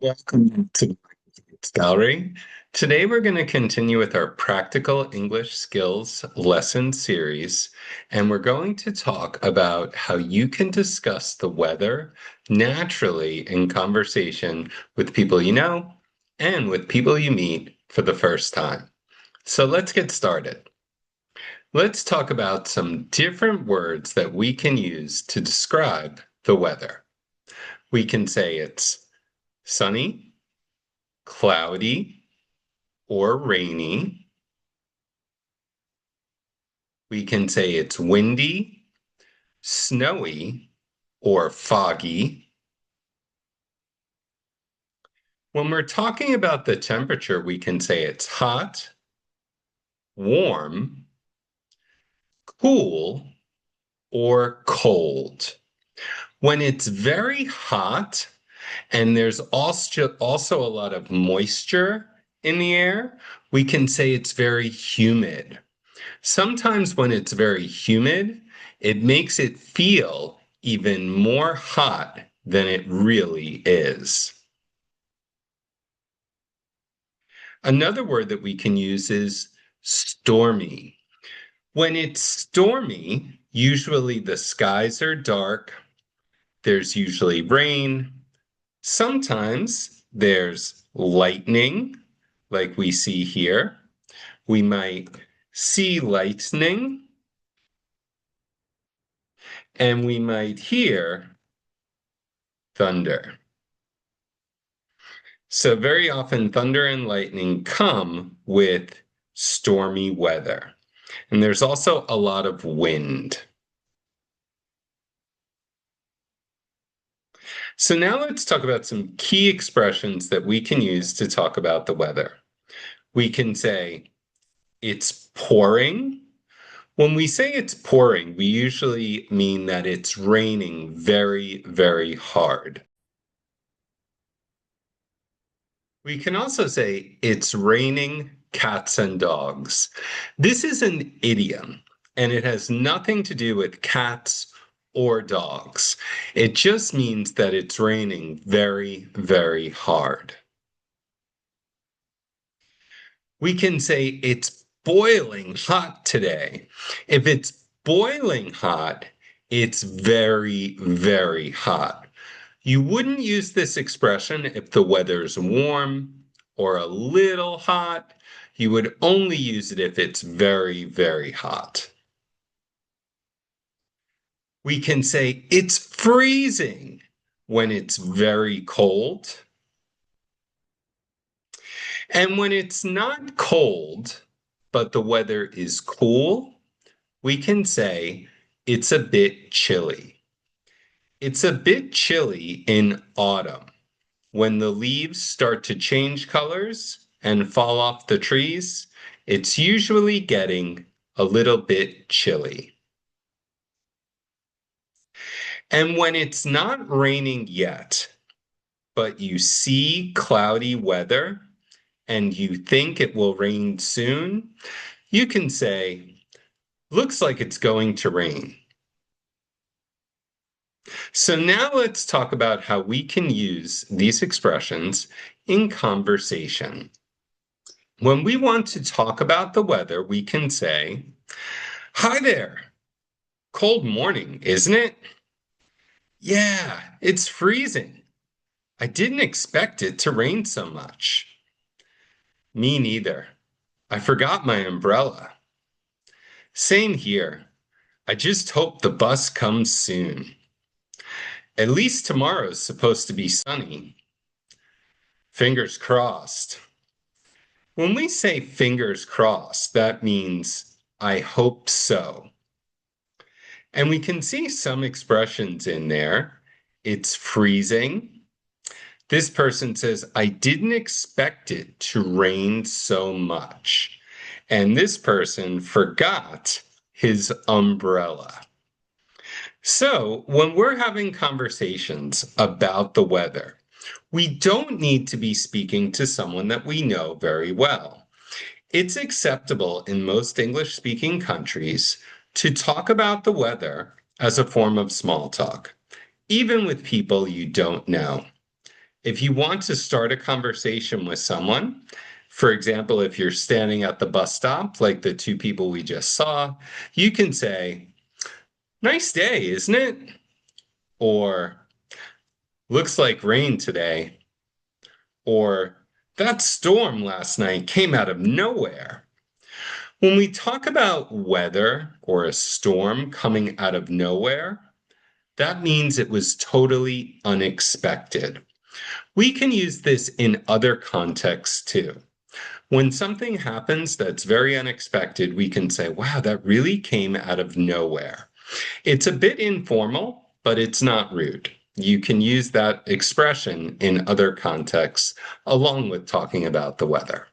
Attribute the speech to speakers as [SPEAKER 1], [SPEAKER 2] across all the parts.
[SPEAKER 1] Welcome to the Gallery. Today we're going to continue with our practical English skills lesson series, and we're going to talk about how you can discuss the weather naturally in conversation with people you know and with people you meet for the first time. So let's get started. Let's talk about some different words that we can use to describe the weather. We can say it's sunny, cloudy, or rainy. We can say it's windy, snowy, or foggy. When we're talking about the temperature, we can say it's hot, warm, cool, or cold. When it's very hot and there's also a lot of moisture in the air, we can say it's very humid. Sometimes when it's very humid, it makes it feel even more hot than it really is. Another word that we can use is stormy. When it's stormy, usually the skies are dark, there's usually rain, sometimes there's lightning, like we see here. We might see lightning, and we might hear thunder. So very often thunder and lightning come with stormy weather. And there's also a lot of wind. So now let's talk about some key expressions that we can use to talk about the weather. We can say it's pouring. When we say it's pouring, we usually mean that it's raining very, very hard. We can also say it's raining cats and dogs. This is an idiom, and it has nothing to do with cats or dogs. It just means that it's raining very, very hard. We can say it's boiling hot today. If it's boiling hot, it's very, very hot. You wouldn't use this expression if the weather's warm or a little hot. You would only use it if it's very, very hot. We can say it's freezing when it's very cold. And when it's not cold, but the weather is cool, we can say it's a bit chilly. It's a bit chilly in autumn when the leaves start to change colors and fall off the trees. It's usually getting a little bit chilly. And when it's not raining yet, but you see cloudy weather and you think it will rain soon, you can say, looks like it's going to rain. So now let's talk about how we can use these expressions in conversation. When we want to talk about the weather, we can say, hi there, cold morning, isn't it? Yeah, it's freezing. I didn't expect it to rain so much. Me neither. I forgot my umbrella. Same here. I just hope the bus comes soon. At least tomorrow's supposed to be sunny. Fingers crossed. When we say fingers crossed, that means I hope so. And we can see some expressions in there. It's freezing. This person says, I didn't expect it to rain so much. And this person forgot his umbrella. So when we're having conversations about the weather, we don't need to be speaking to someone that we know very well. It's acceptable in most English-speaking countries to talk about the weather as a form of small talk, even with people you don't know. If you want to start a conversation with someone, for example, if you're standing at the bus stop, like the two people we just saw, you can say, "Nice day, isn't it?" Or, "Looks like rain today." Or, "That storm last night came out of nowhere." When we talk about weather or a storm coming out of nowhere, that means it was totally unexpected. We can use this in other contexts too. When something happens that's very unexpected, we can say, wow, that really came out of nowhere. It's a bit informal, but it's not rude. You can use that expression in other contexts along with talking about the weather.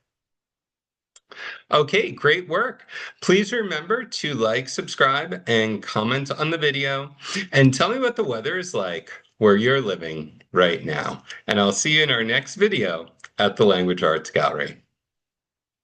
[SPEAKER 1] Okay, great work. Please remember to like, subscribe, and comment on the video, and tell me what the weather is like where you're living right now. And I'll see you in our next video at the Language Arts Gallery.